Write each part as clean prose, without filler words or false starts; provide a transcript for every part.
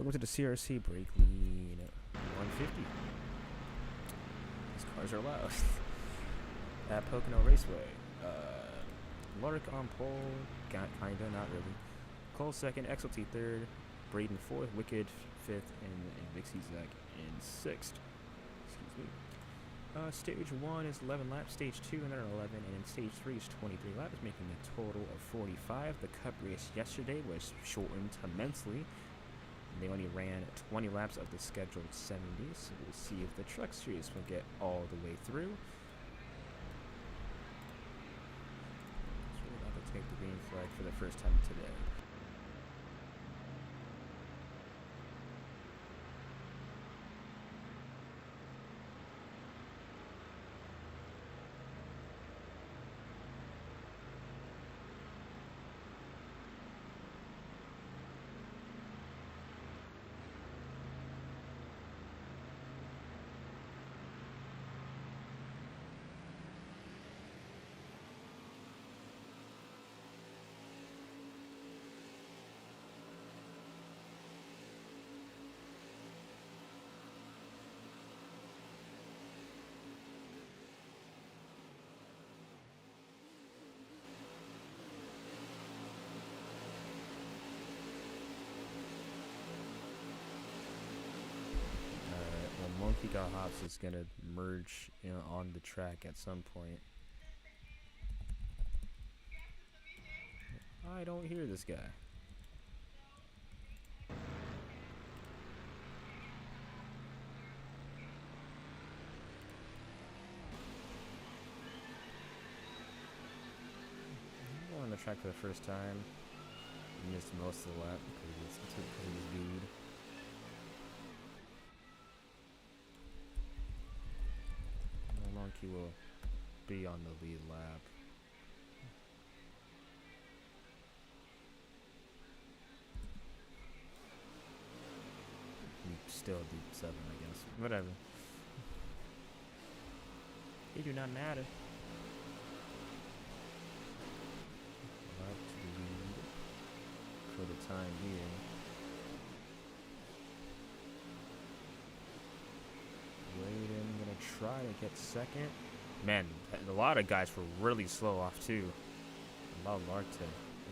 Welcome to the CRC Brakleen 150. These cars are loud. At Pocono Raceway. Lark on pole, kinda, not really. Cole second, XLT third, Braden fourth, Wicked fifth, and Vixie Zach in sixth. Excuse me. Stage 1 is 11 laps, stage 2 another 11, and then stage 3 is 23 laps, making a total of 45. The Cup race yesterday was shortened immensely. They only ran 20 laps of the scheduled 70, so we'll see if the Truck Series will get all the way through. So we're about to take the green flag for the first time today. Monkey Got Hops is gonna merge, on the track at some point. I don't hear this guy. I'm on the track for the first time. Missed most of the lap because of this dude. Monkey will be on the lead lap. Still deep 7, I guess. Whatever. They do not matter. Lap to the lead for the time being. Braden gonna try to get second. Man, a lot of guys were really slow off too. Allowed Lark to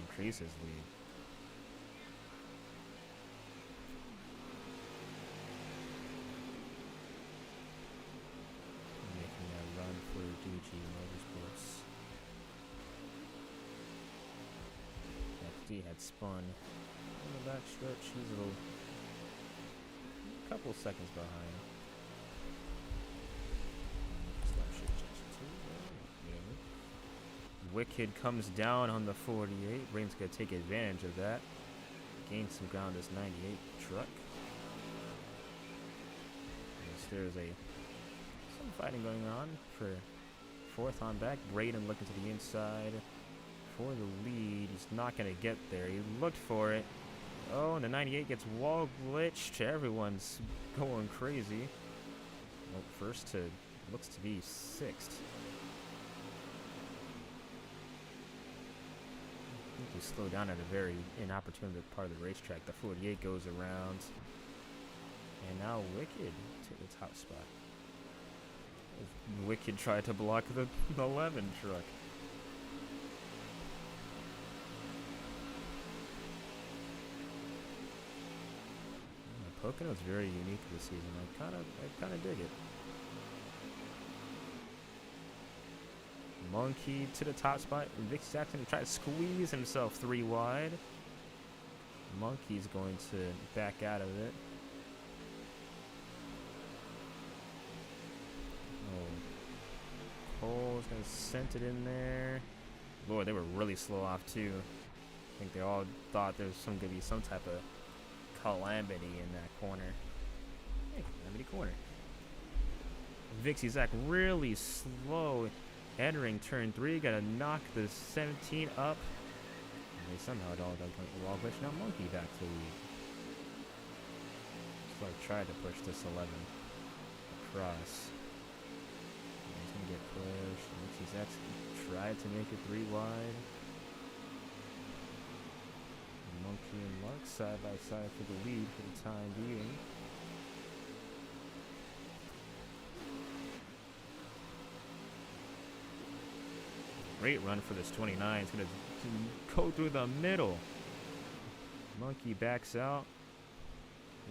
increase his lead. Making that run for DG Motorsports. FD had spun on the back stretch. He's a couple seconds behind. Wicked comes down on the 48. Brain's gonna take advantage of that. Gain some ground this 98 truck. There's some fighting going on for fourth on back. Braden looking to the inside for the lead. He's not gonna get there. He looked for it. Oh, and the 98 gets wall glitched. Everyone's going crazy. Well, first to looks to be sixth. We slow down at a very inopportune part of the racetrack. The 48 goes around. And now Wicked to the top spot. Wicked tried to block the 11 truck. Pocono is very unique this season. I kind of dig it. Monkey to the top spot. Vic Jackson tried to squeeze himself 3 wide. Monkey's going to back out of it. Oh, Cole's gonna send it in there. Lord, they were really slow off too. I think they all thought there was gonna be some type of calamity in that corner. Hey, calamity corner. Vixie Zach really slow. Entering turn 3, gotta knock the 17 up. And they somehow it all done the wall glitch. Now Monkey back to lead. So I tried to push this 11 across. And he's gonna get pushed. Vixie Zach tried to make it 3 wide. Monkey and Mark side by side for the lead for the time being. Great run for this 29. It's going to go through the middle. Monkey backs out.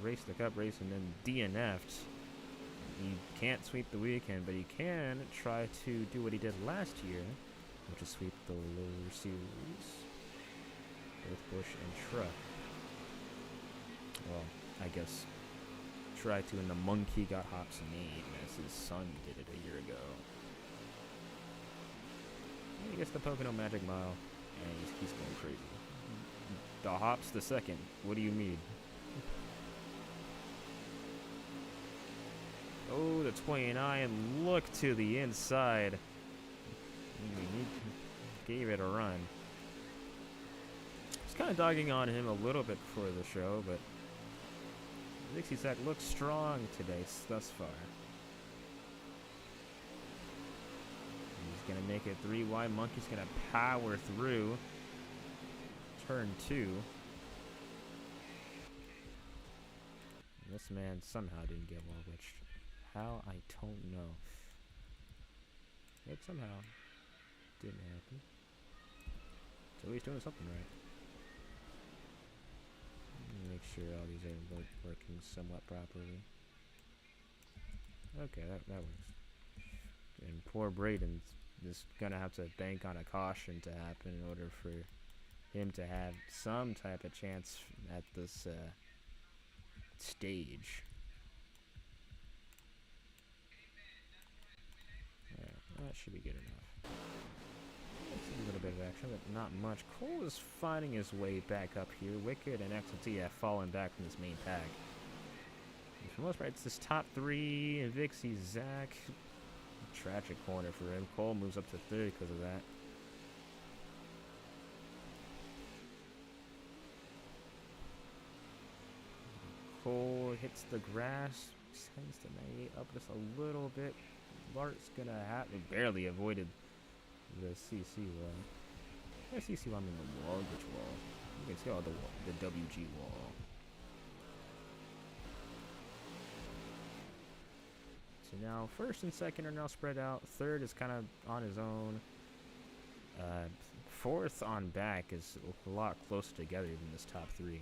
Race the cup race and then DNF'd. He can't sweep the weekend, but he can try to do what he did last year, which is sweep the lower series. Both Bush and Truck. Well, I guess try to, and the Monkey got Hop's name as his son did it a year ago. And he gets the Pocono Magic Mile, and he's going crazy. The Hop's the second. What do you mean? Oh, the 29. Look to the inside. He gave it a run. Just kind of dogging on him a little bit before the show, but Dixie Sack looks strong today thus far. He's going to make it 3 wide. Monkey's going to power through turn 2. And this man somehow didn't get wall witched. How? I don't know. It somehow didn't happen. So he's doing something right. Make sure all these are working somewhat properly. Okay, that works. And poor Braden's just gonna have to bank on a caution to happen in order for him to have some type of chance at this stage. That should be good enough. A little bit of action, but not much. Cole is finding his way back up here. Wicked and XLT have fallen back from this main pack. And for the most part, it's this top 3. Vixie, Zach. Tragic corner for him. Cole moves up to 3rd because of that. Cole hits the grass. Sends the 98 up just a little bit. Bart's gonna have to barely avoided the CC wall. The CC wall, I mean the wall, which wall? You can see all the WG wall. So now 1st and 2nd are now spread out. 3rd is kind of on his own. 4th on back is a lot closer together than this top 3.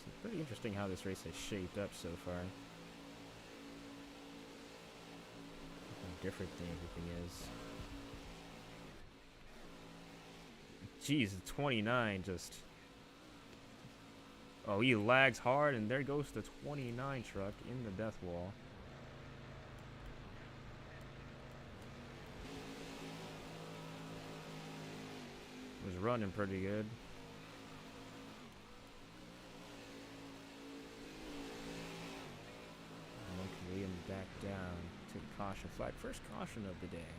It's pretty interesting how this race has shaped up so far. How different everything is. Jeez, the 29 just... Oh, he lags hard, and there goes the 29 truck in the death wall. Was running pretty good. Monkey him back down to the caution flag. First caution of the day.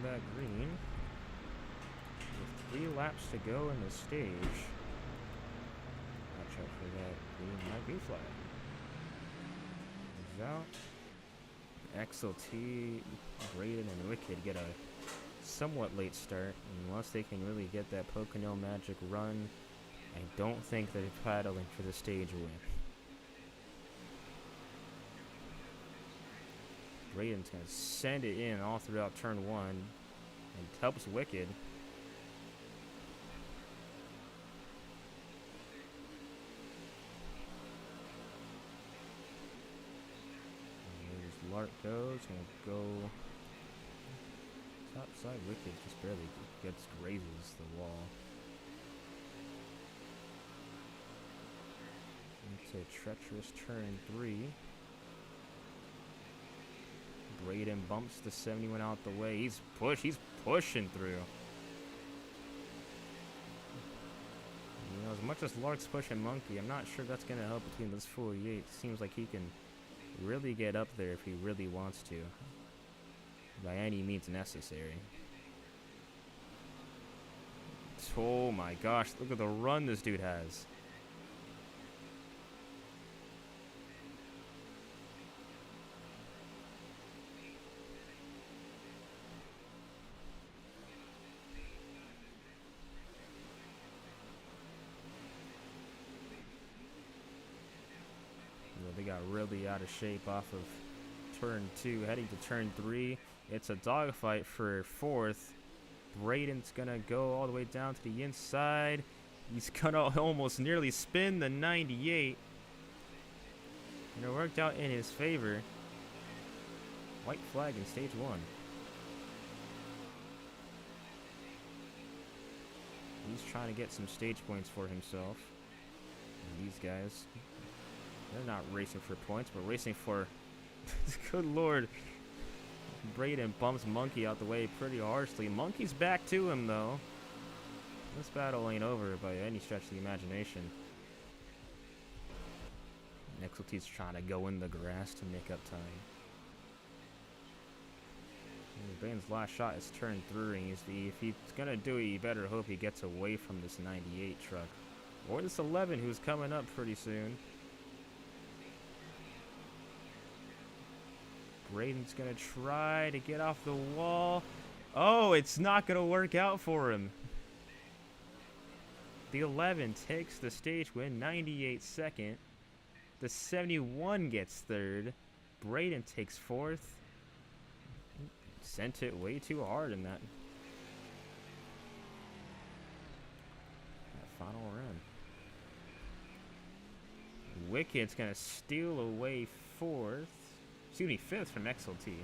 on that green. With 3 laps to go in the stage. Watch out for that green might be flag. Is out. XLT, Braden, and Wicked get a somewhat late start. Unless they can really get that Pocono magic run, I don't think they're paddling for the stage win. Braden's going to send it in all throughout turn 1 and helps Wicked. And there's Lark goes, going to go top side. Wicked just barely grazes the wall. It's a treacherous turn 3. Braden bumps the 71 out the way. He's pushing through. You know, as much as Lark's pushing Monkey, I'm not sure that's going to help between those 48. Seems like he can really get up there if he really wants to, by any means necessary. Oh my gosh, look at the run this dude has. They got really out of shape off of turn 2, heading to turn 3. It's a dogfight for 4th. Braden's gonna go all the way down to the inside. He's gonna almost nearly spin the 98. And it worked out in his favor. White flag in stage 1. He's trying to get some stage points for himself. And these guys, they're not racing for points, but racing for... Good lord. Braden bumps Monkey out the way pretty harshly. Monkey's back to him, though. This battle ain't over by any stretch of the imagination. Nexalte's trying to go in the grass to make up time. Braden's last shot is turn 3. If he's going to do it, you better hope he gets away from this 98 truck. Or this 11 who's coming up pretty soon. Braden's going to try to get off the wall. Oh, it's not going to work out for him. The 11 takes the stage win, 98 second. The 71 gets 3rd. Braden takes 4th. Sent it way too hard in that final run. Wicked's going to steal away 4th. Excuse me, 5th from XLT.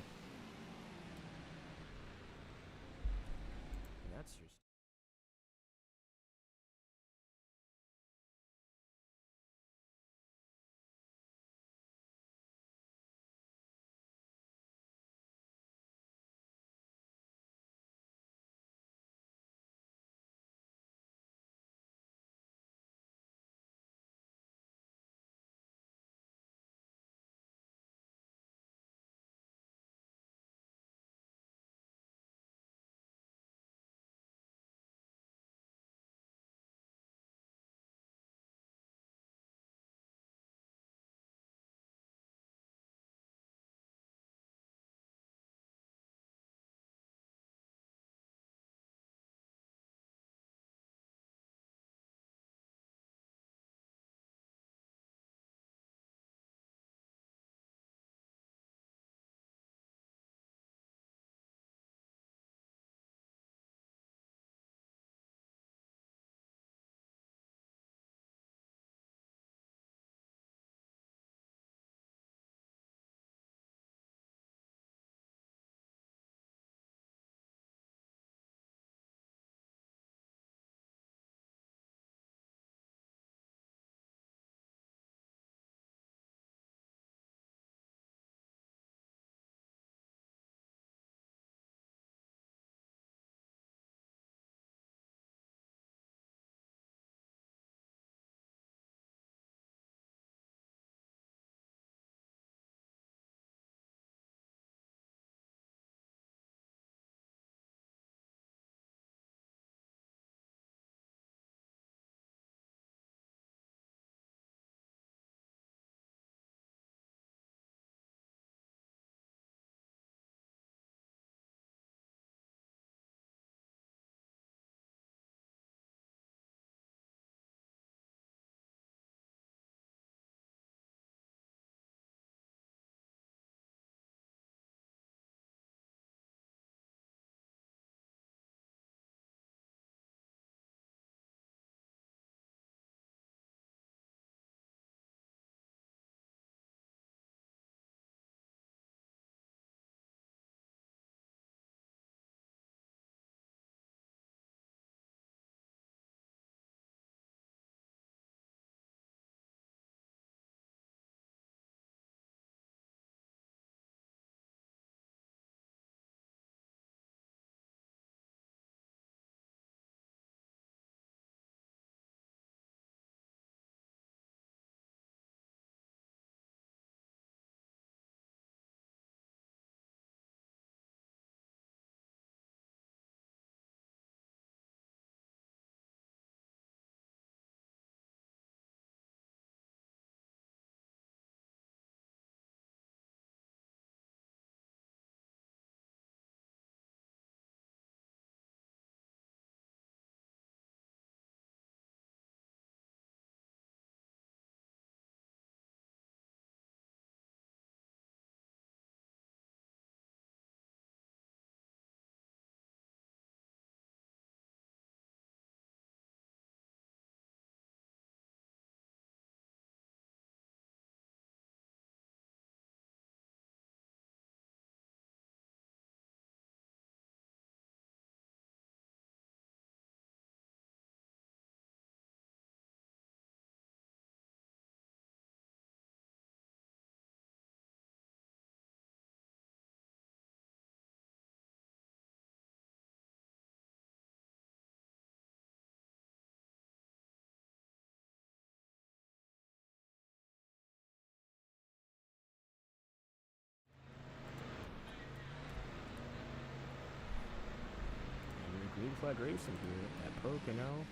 flag racing here at Pocono.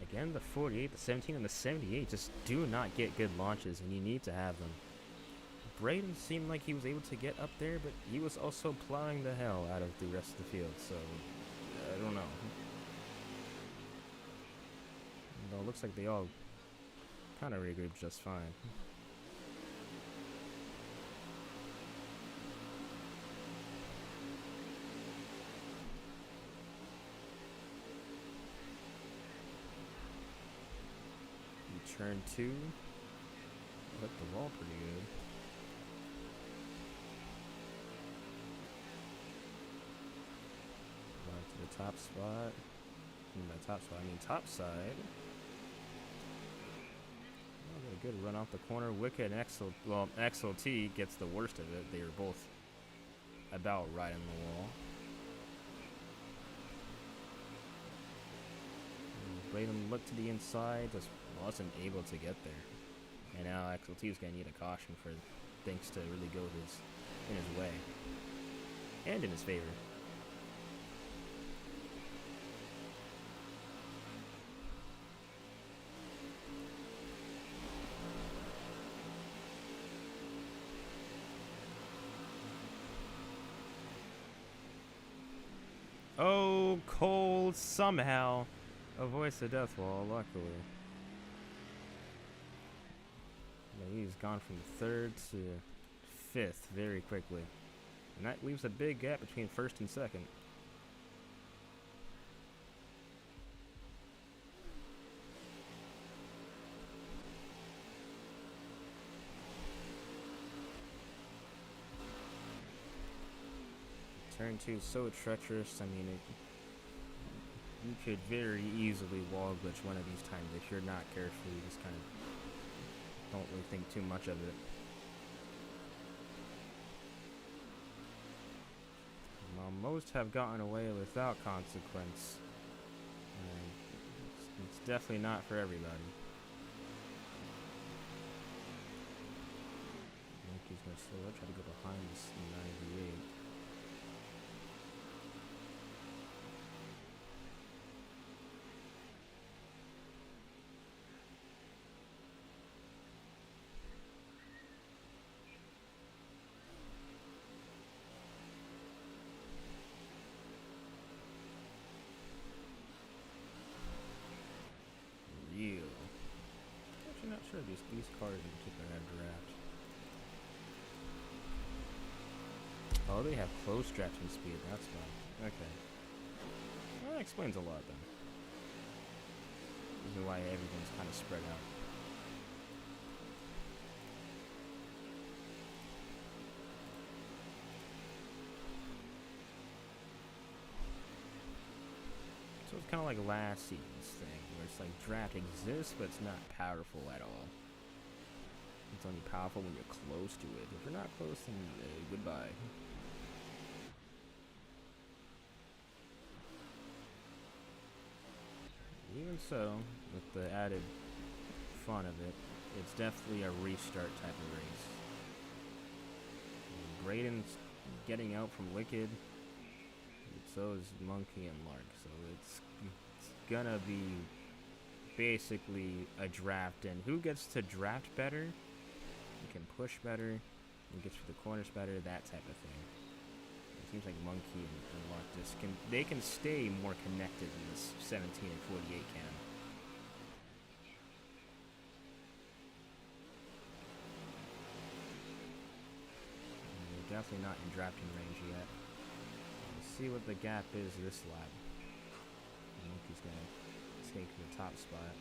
Again, the 48, the 17, and the 78 just do not get good launches, and you need to have them. Braden seemed like he was able to get up there, but he was also plowing the hell out of the rest of the field, so I don't know. Though it looks like they all kind of regrouped just fine. Turn 2, hit the wall pretty good. Back to the top spot. By top spot, I mean top side. Oh, got a good run off the corner. Wicked and XLT gets the worst of it. They are both about right in the wall. Braden looked to the inside, just wasn't able to get there. And now XLT is going to need a caution for things to really go in his way. And in his favor. Oh, Cole somehow avoids the death wall, luckily. He's gone from 3rd to 5th very quickly. And that leaves a big gap between 1st and 2nd. Turn 2 is so treacherous. I mean, you could very easily wall glitch one of these times if you're not careful. You just kind of don't really think too much of it. Well, most have gotten away without consequence. It's definitely not for everybody. I think he's going to slow up, try to go behind this 98. Actually, not sure these cars in particular have draft. Oh, they have close drafting speed. That's fine. Okay. Well, that explains a lot then. This is why everything's kind of spread out. So it's kind of like last season's thing, where it's like draft exists, but it's not powerful at all. It's only powerful when you're close to it. If you're not close, then goodbye. Even so, with the added fun of it, it's definitely a restart type of race. Braden's getting out from Wicked. So is Monkey and Lark, so it's gonna be basically a draft, and who gets to draft better, who can push better, who gets for the corners better, that type of thing. It seems like Monkey and Lark just can stay more connected than this 17 and 48 can. And they're definitely not in drafting range yet. See what the gap is this lap. Monkey's gonna escape to the top spot.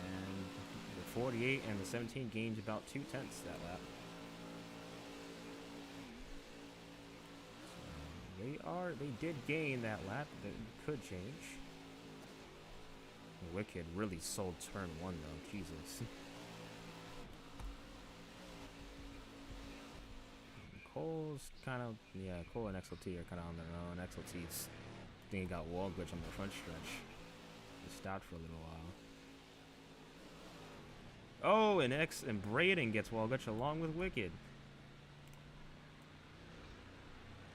And the 48 and the 17 gained about 2/10 that lap. So they did gain that lap. That could change. Wicked really sold turn 1 though, Jesus. Cole's kind of, yeah, Cole and XLT are kind of on their own. XLT's, I think he got wall glitch on the front stretch. He stopped for a little Oh, and Braden gets Walgutch along with Wicked.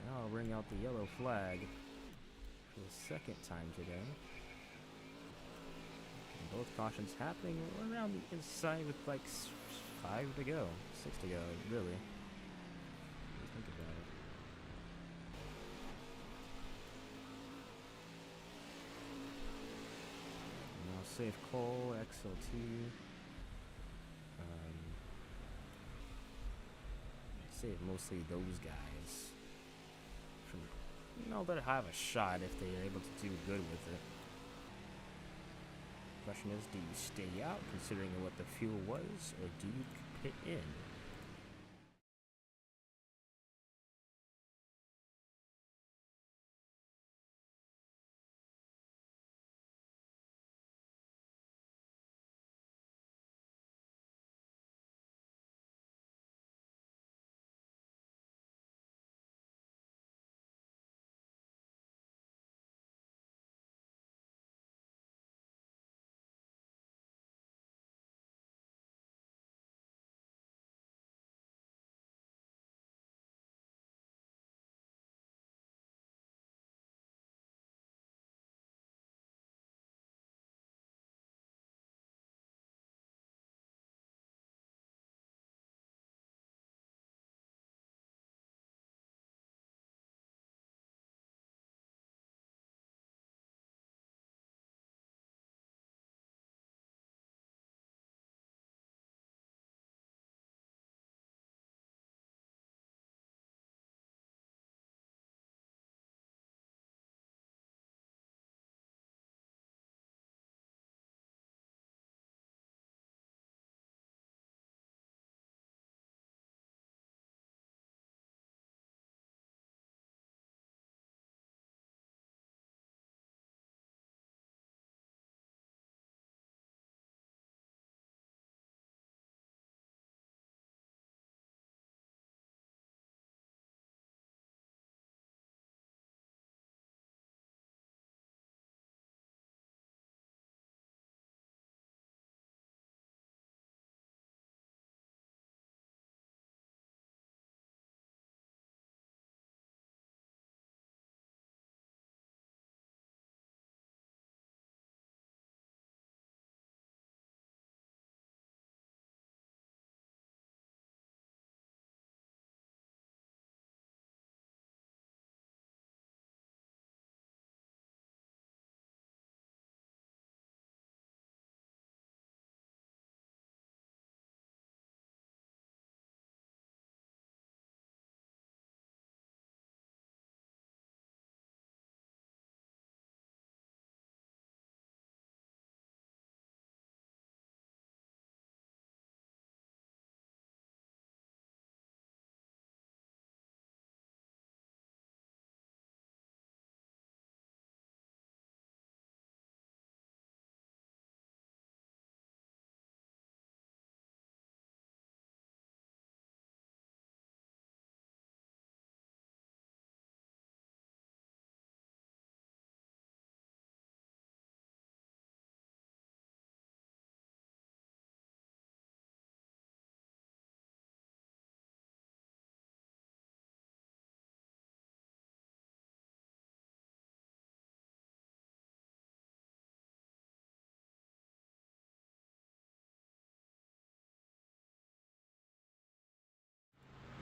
Now I'll bring out the yellow flag for the second time today. And both cautions happening around the inside with like 5 to go, 6 to go, really. What do you think about it? Now save Cole, XLT. Save mostly those guys from, that have a shot if they are able to do good with it. Question is, do you stay out considering what the fuel was, or do you pit in?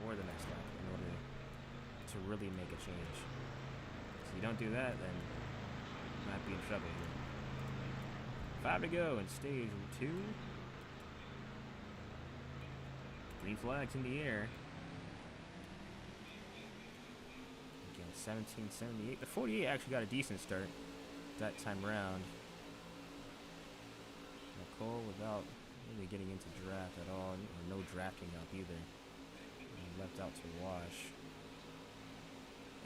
Or the next lap in order to really make a change. So you don't do that, then you might be in trouble here. 5 to go in stage 2. Green flags in the air. Again, 1778. The 48 actually got a decent start that time around. Nicole without really getting into draft at all, or no drafting up either. And left out to wash.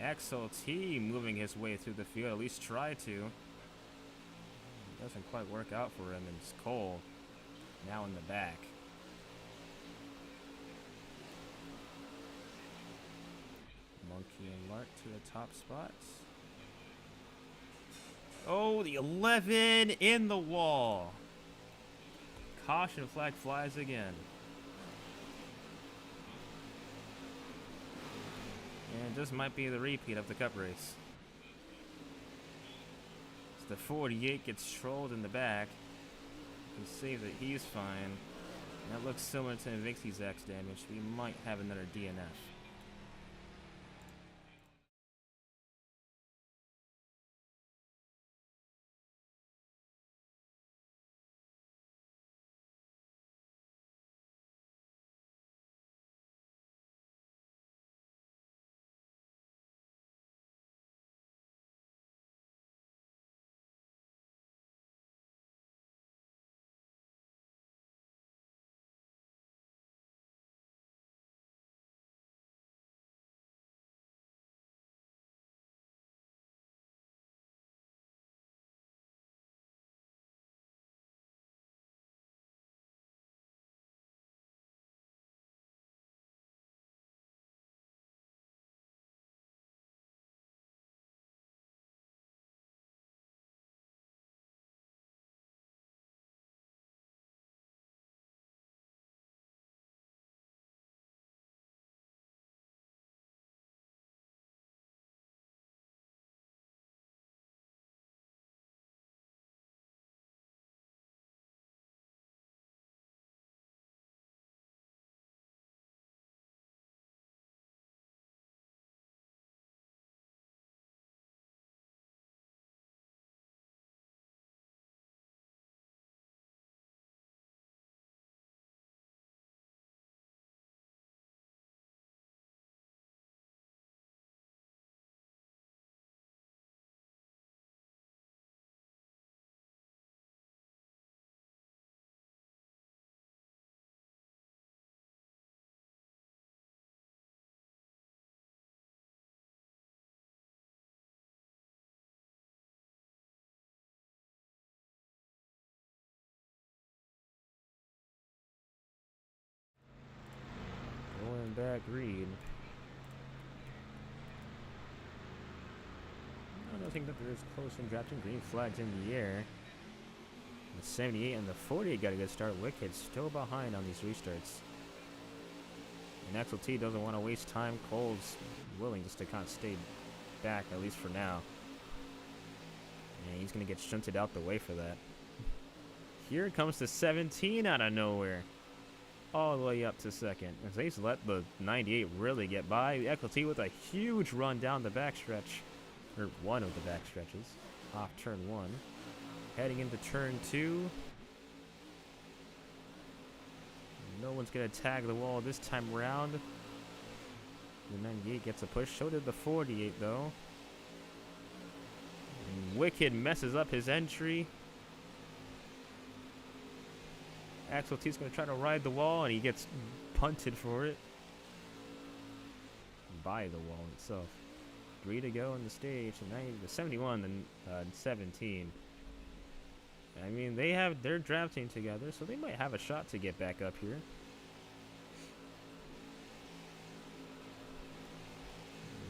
XLT moving his way through the field, at least try to. It doesn't quite work out for him, and it's Cole now in the back. Monkey and Lark to the top spots. Oh, the 11 in the wall. caution flag flies again. And this might be the repeat of the cup race. As the 48 gets trolled in the back. You can see that he's fine. And that looks similar to Invicti's X damage. We might have another DNF. Going back green. I don't think that they're as close in drafting. Green flags in the air. The 78 and the 48 got a good start. Wicked still behind on these restarts. And XLT doesn't want to waste time. Cole's willing just to kind of stay back, at least for now. And he's going to get shunted out the way for that. Here comes the 17 out of nowhere. All the way up to second. As they let the 98 really get by. XLT with a huge run down the backstretch. Or one of the backstretches. Off turn 1. Heading into turn 2. No one's going to tag the wall this time around. The 98 gets a push. So did the 48 though. And Wicked messes up his entry. Axel T's going to try to ride the wall, and he gets punted for it by the wall itself. 3 to go on the stage, and the 71 and 17. I mean, they're drafting together, so they might have a shot to get back up here.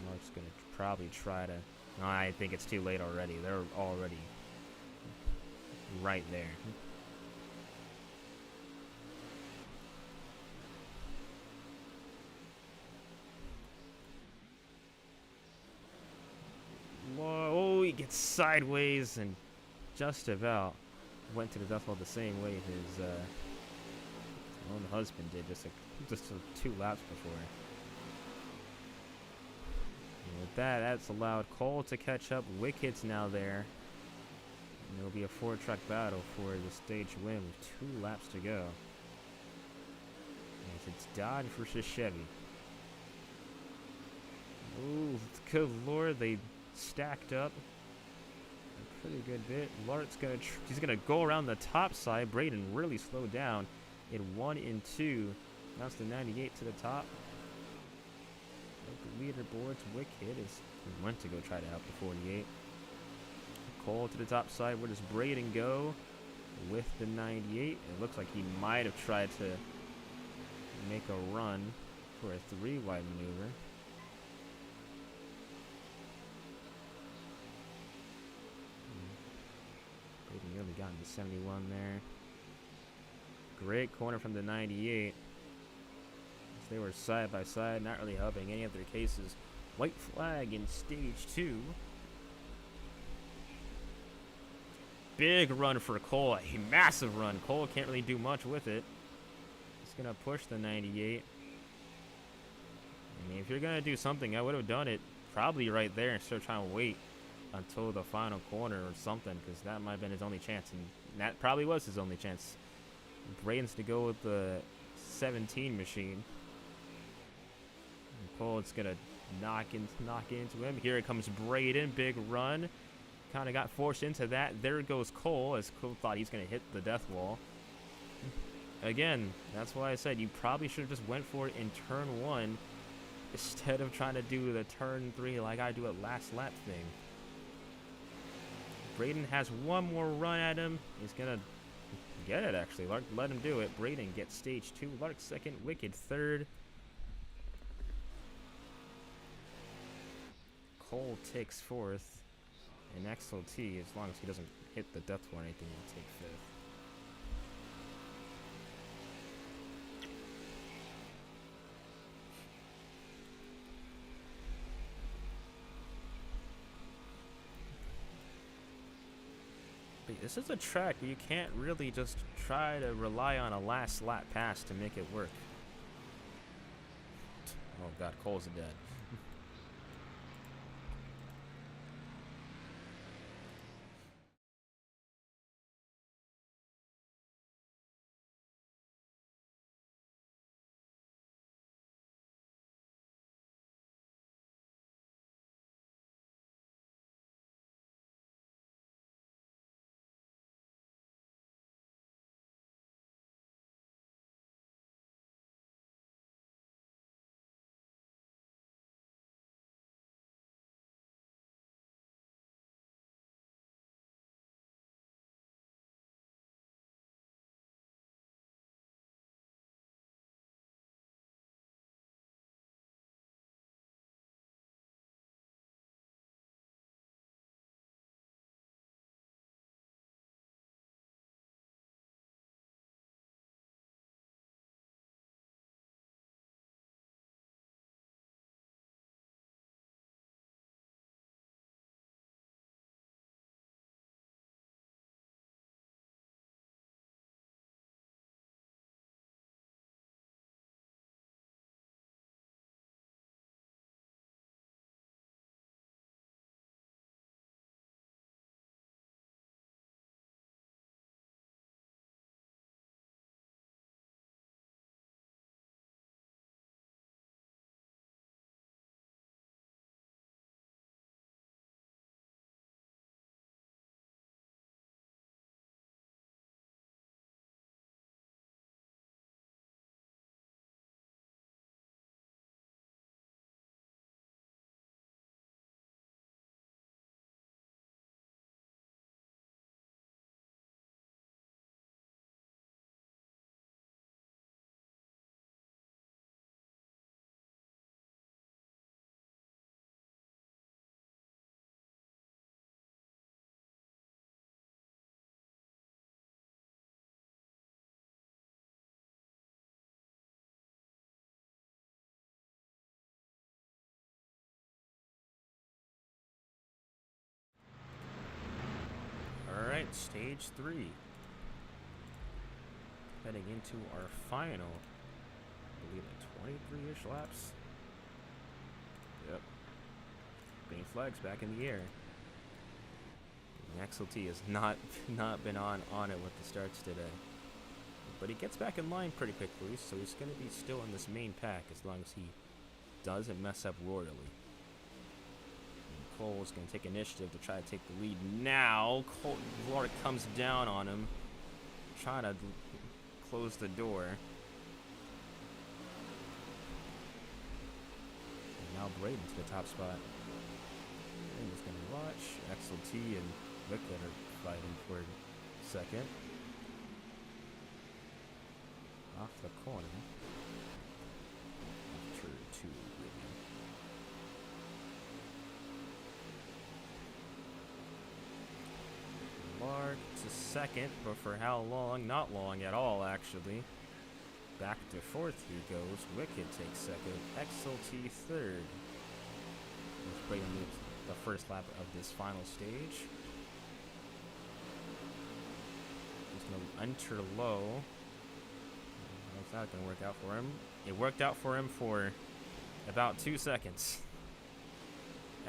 Mark's going to probably try to... No, I think it's too late already. They're already right there. Oh, he gets sideways and just about went to the death wall the same way his own husband did just 2 laps before. And with that's allowed Cole to catch up. Wicked's now there. And it'll be a 4-truck battle for the stage win with 2 laps to go. And it's Dodge versus Chevy. Ooh, good lord, they stacked up a pretty good bit. Lart's he's gonna go around the top side. Braden really slowed down in 1 and 2. That's the 98 to the top. The leaderboards. Wicked went to go try to help the 48. Cole to the top side. Where does Braden go with the 98? It looks like he might have tried to make a run for a 3-wide maneuver. Nearly gotten to 71 there. Great corner from the 98. They were side by side, not really helping any of their cases. White flag in stage 2. Big run for Cole, a massive run. Cole can't really do much with it. He's gonna push the 98. I mean, if you're gonna do something, I would have done it probably right there instead of trying to wait until the final corner or something, because that might have been his only chance, and that probably was his only chance. Braden's to go with the 17 machine. And Cole's gonna knock into him. Here comes Braden, big run. Kind of got forced into that. There goes Cole, as Cole thought he's gonna hit the death wall. Again, that's why I said you probably should have just went for it in turn 1 instead of trying to do the turn 3 like I do at last lap thing. Braden has one more run at him. He's gonna get it, actually. Lark let him do it. Braden gets stage 2. Lark second. Wicked third. Cole takes 4th. And XLT, as long as he doesn't hit the death wall or anything, will take 5th. This is a track where you can't really just try to rely on a last lap pass to make it work. Oh god, Cole's dead. Alright, stage 3. Heading into our final, I believe, 23-ish laps. Yep. Green flag's back in the air. And XLT has not been on it with the starts today. But he gets back in line pretty quickly, so he's going to be still in this main pack as long as he doesn't mess up royally. And Cole's going to take initiative to try to take the lead now. Lark comes down on him, trying to close the door. And now Braden to the top spot. Braden's going to watch. XLT and Wicked are fighting for second. Off the corner. Turn 2, Lark to second, but for how long? Not long at all, actually. Back to fourth he goes. Wicked takes second. XLT third. Let's bring the first lap of this final stage. He's going to enter low. How's that going to work out for him? It worked out for him for about 2 seconds.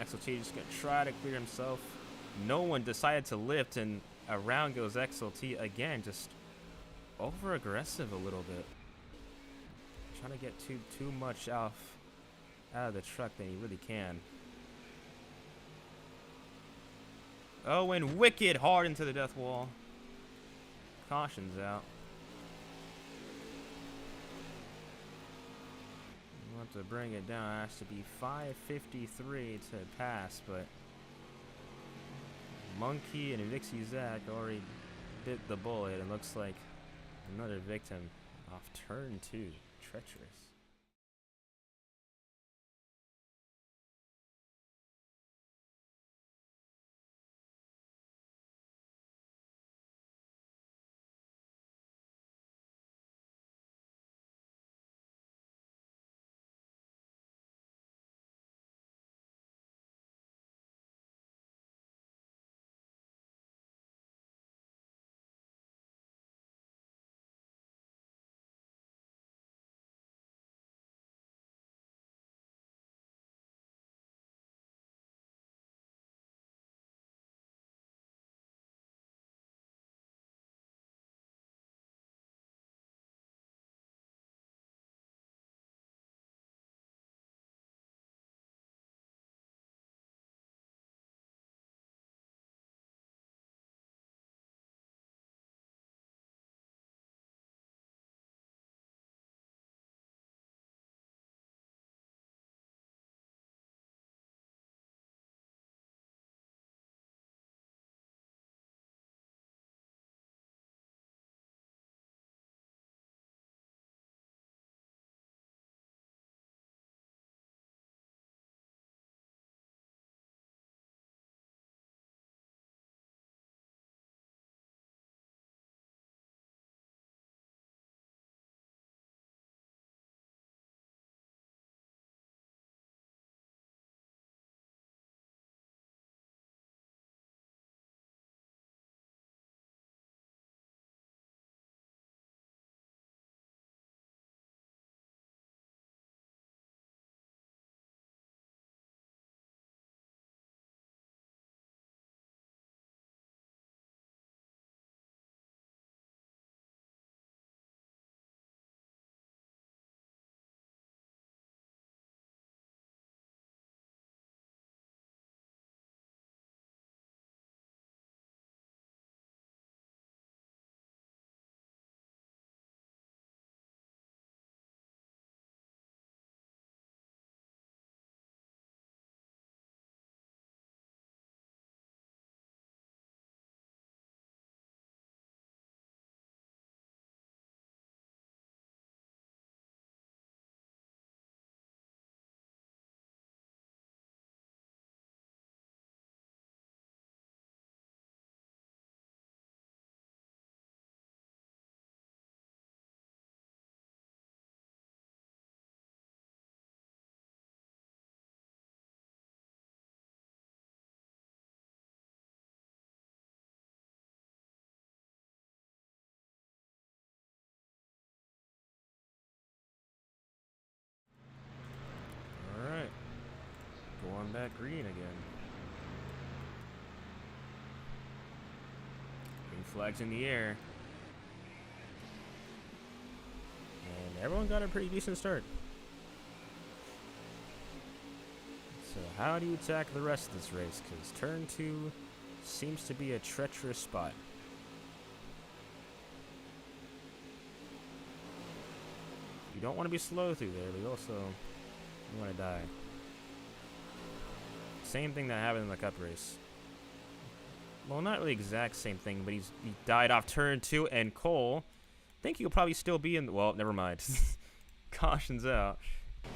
XLT just going to try to clear himself. No one decided to lift, and around goes XLT again, just over aggressive a little bit. Trying to get too much out of the truck than he really can. Oh, and wicked hard into the death wall. Caution's out. We'll have to bring it down. It has to be 5:53 to pass, but Monkey and Vixie Zach already bit the bullet. It looks like another victim off turn 2. Treacherous. Going back green again. Green flags in the air. And everyone got a pretty decent start. So how do you attack the rest of this race? Because turn 2 seems to be a treacherous spot. You don't want to be slow through there, but you also want to die. Same thing that happened in the cup race. Well, not really exact same thing, but he died off turn 2, and Cole, I think he'll probably still be in the, well, never mind. Caution's out.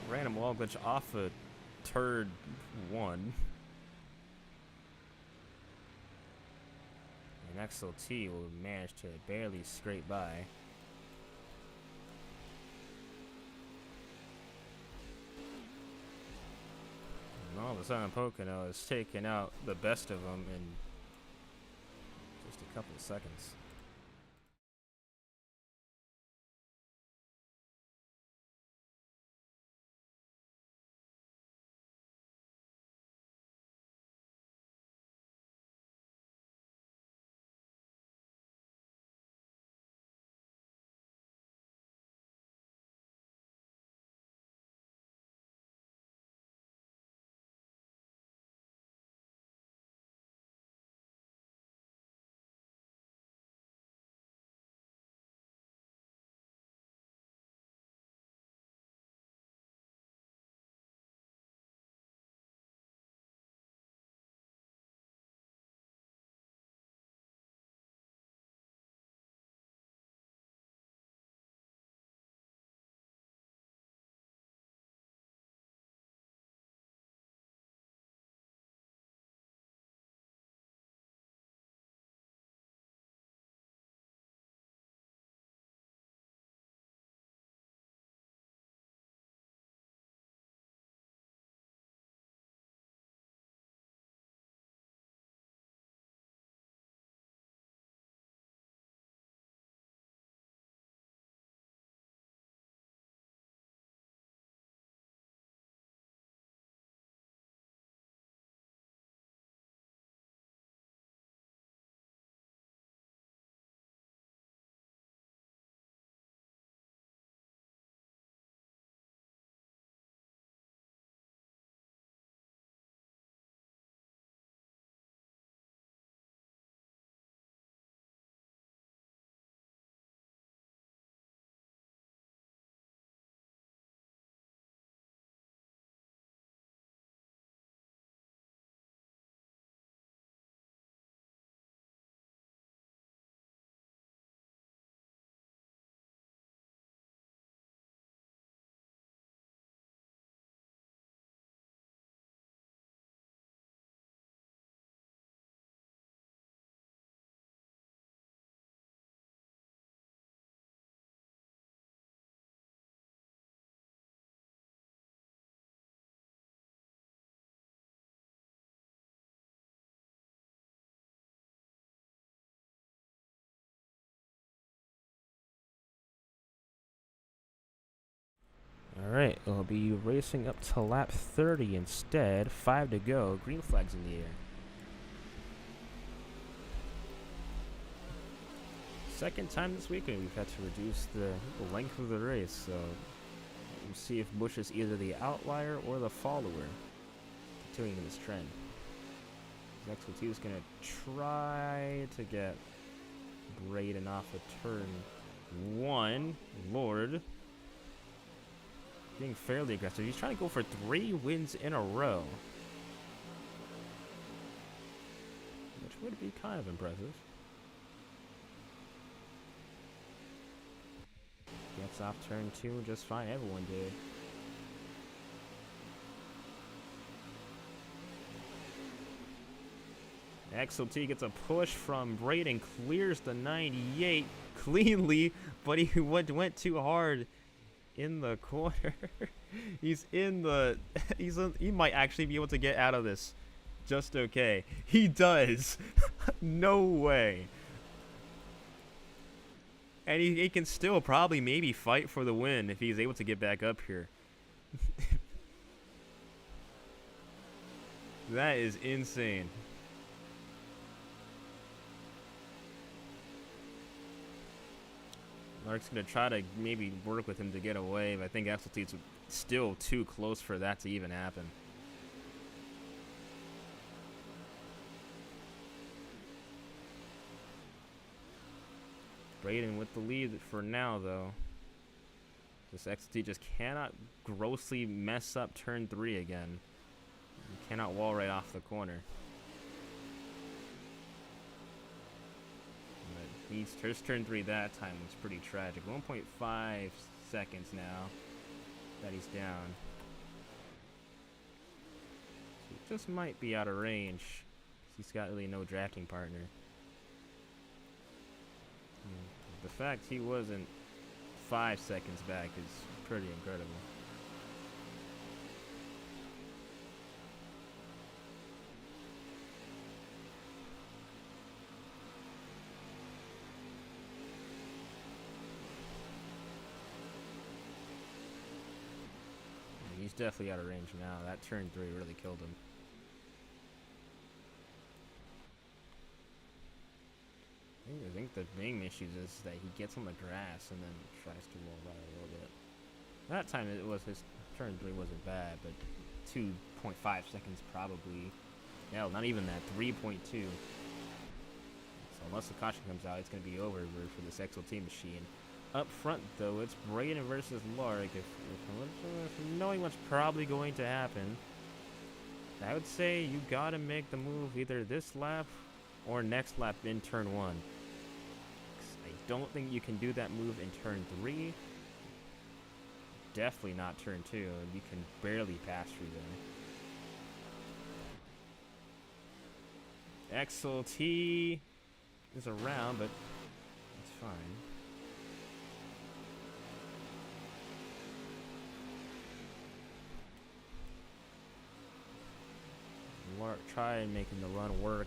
Random wall glitch off of turn 1. And XLT will manage to barely scrape by. And all of a sudden, Pocono is taking out the best of them in just a couple of seconds. Alright, it'll be racing up to lap 30 instead. 5 to go. Green flag's in the air. Second time this weekend we've had to reduce the length of the race, so we'll see if Busch is either the outlier or the follower, continuing this trend. XLT is going to try to get Braden off of turn 1. Lord. Being fairly aggressive. He's trying to go for 3 wins in a row, which would be kind of impressive. Gets off turn 2 just fine. Everyone did. XLT gets a push from Braden, clears the 98 cleanly, but he went too hard in the corner. He's in the he might actually be able to get out of this just okay. He does. No way. And he can still probably maybe fight for the win if he's able to get back up here. That is insane. Lark's going to try to maybe work with him to get away, but I think XLT's still too close for that to even happen. Braden with the lead for now, though. This XLT just cannot grossly mess up turn 3 again. You cannot wall right off the corner. His turn 3 that time was pretty tragic. 1.5 seconds now that he's down. So he just might be out of range. He's got really no drafting partner. The fact he wasn't 5 seconds back is pretty incredible. He's definitely out of range now. That turn 3 really killed him. I think the main issue is that he gets on the grass and then tries to roll right a little bit. That time it was his turn 3 wasn't bad, but 2.5 seconds probably. Hell, not even that. 3.2. So unless the caution comes out, it's going to be over for this XLT machine. Up front, though, it's Braden versus Lark. If knowing what's probably going to happen, I would say you got to make the move either this lap or next lap in turn 1. I don't think you can do that move in turn 3. Definitely not turn 2. You can barely pass through there. XLT is around, but it's fine. Try making the run work.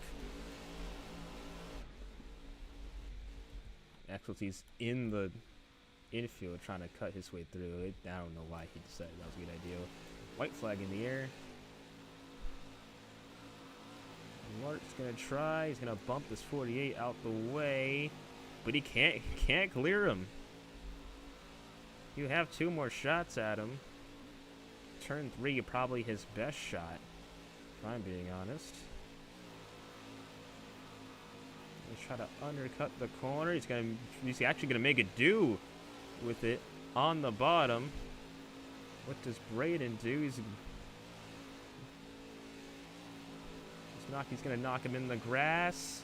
XLT's in the infield trying to cut his way through it. I don't know why he decided that was a good idea. White flag in the air. Lark's gonna try. He's gonna bump this 48 out the way, but he can't clear him. You have 2 more shots at him. Turn 3 probably his best shot, if I'm being honest. He's trying to undercut the corner. He's actually gonna make it do with it on the bottom. What does Braden do? He's gonna knock him in the grass.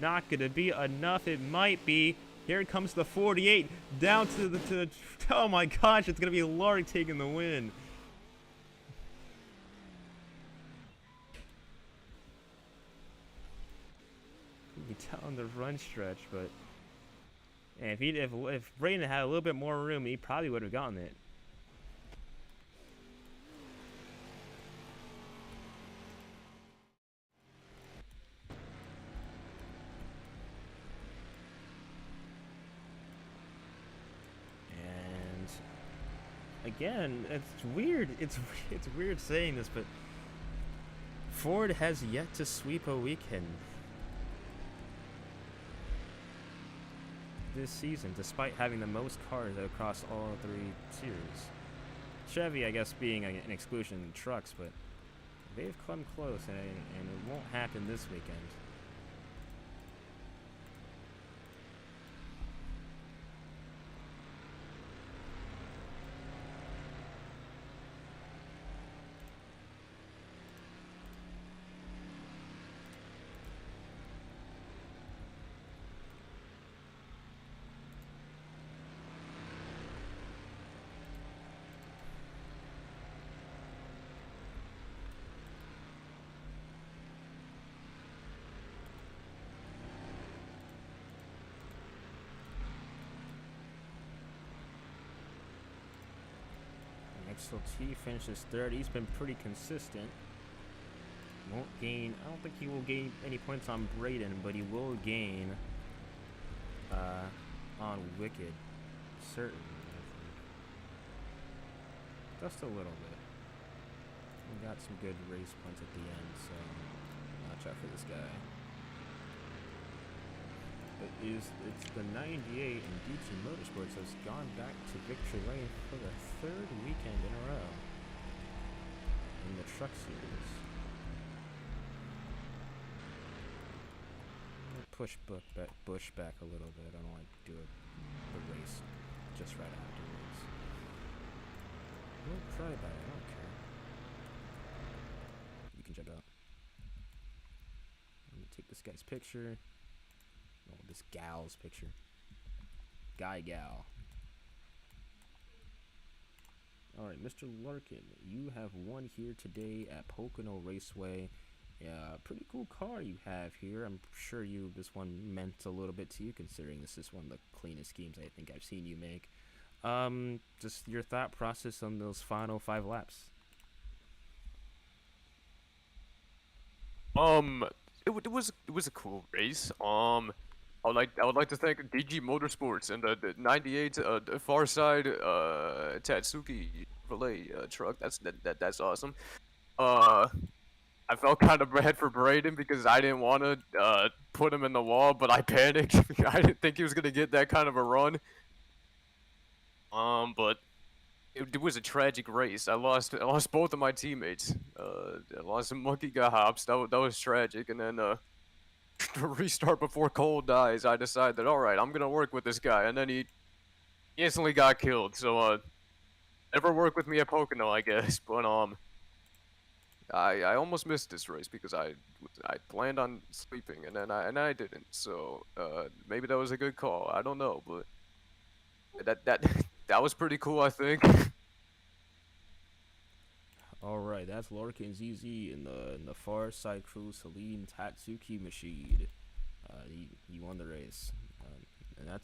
Not gonna be enough. It might be. Here comes the 48 down to the. Oh my gosh! It's gonna be Lark taking the win. Down the run stretch, but and if Braden had a little bit more room, he probably would have gotten it. And again, it's weird. It's weird saying this, but Ford has yet to sweep a weekend this season, despite having the most cars across all 3 series. Chevy, I guess, being an exclusion in trucks, but they've come close, and it won't happen this weekend. XLT finishes 3rd. He's been pretty consistent. Won't gain. I don't think he will gain any points on Braden, but he will gain on Wicked. Certainly, I think. Just a little bit. We got some good race points at the end, so watch out for this guy. But it's the 98 and DT Motorsports has gone back to victory lane for the 3rd weekend in a row in the truck series. Push Bush back a little bit. I don't want to do a race just right afterwards. Don't cry about it. I don't care. You can jump out. Let me take this guy's picture. Oh, this gal's picture. Gal. Alright, Mr. Larkin, you have won here today at Pocono Raceway. Yeah, pretty cool car you have here. I'm sure this one meant a little bit to you, considering this is one of the cleanest schemes I think I've seen you make. Just your thought process on those final 5 laps. Um, it was a cool race. I would like to thank DG Motorsports and the '98 the Far Side Tatsuki Chevrolet truck. That's awesome. Uh, I felt kind of bad for Braden because I didn't want to put him in the wall, but I panicked. I didn't think he was gonna get that kind of a run. But it was a tragic race. I lost both of my teammates. I lost Monkey got hops. That was tragic. And then to restart before Cole dies, I decided, all right, I'm gonna work with this guy. And then he instantly got killed. So never work with me at Pocono, I guess. But I almost missed this race because I planned on sleeping and then I didn't. So maybe that was a good call. I don't know, but that that was pretty cool. I think. All right, that's Lorcan ZZ in the Far Side Crew Celine Tatsuki machine. He won the race.